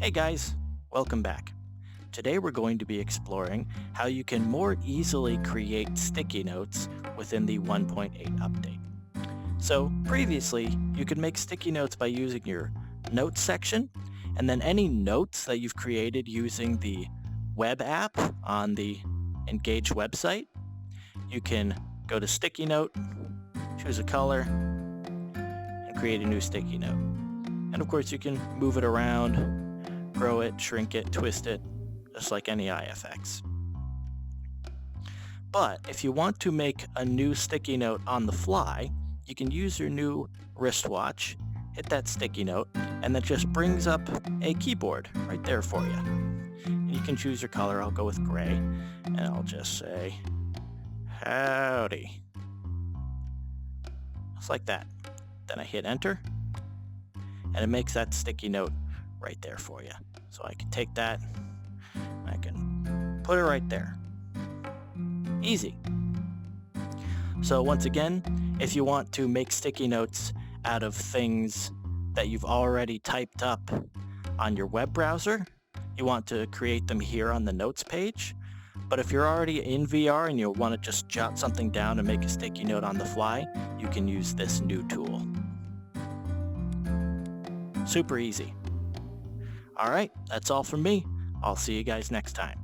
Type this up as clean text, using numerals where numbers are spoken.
Hey guys, welcome back. Today we're going to be exploring how you can more easily create sticky notes within the 1.8 update. So previously, you could make sticky notes by using your notes section, and then any notes that you've created using the web app on the Engage website, you can go to sticky note, choose a color, and create a new sticky note. And of course you can move it around, grow it, shrink it, twist it, just like any IFX. But if you want to make a new sticky note on the fly, you can use your new wristwatch, hit that sticky note, and that just brings up a keyboard right there for you. And you can choose your color. I'll go with gray, and I'll just say, howdy. Just like that. Then I hit enter, and it makes that sticky note right there for you. So I can take that, I can put it right there. Easy. So once again, if you want to make sticky notes out of things that you've already typed up on your web browser, you want to create them here on the notes page. But if you're already in VR and you want to just jot something down and make a sticky note on the fly, you can use this new tool. Super easy. All right, that's all from me. I'll see you guys next time.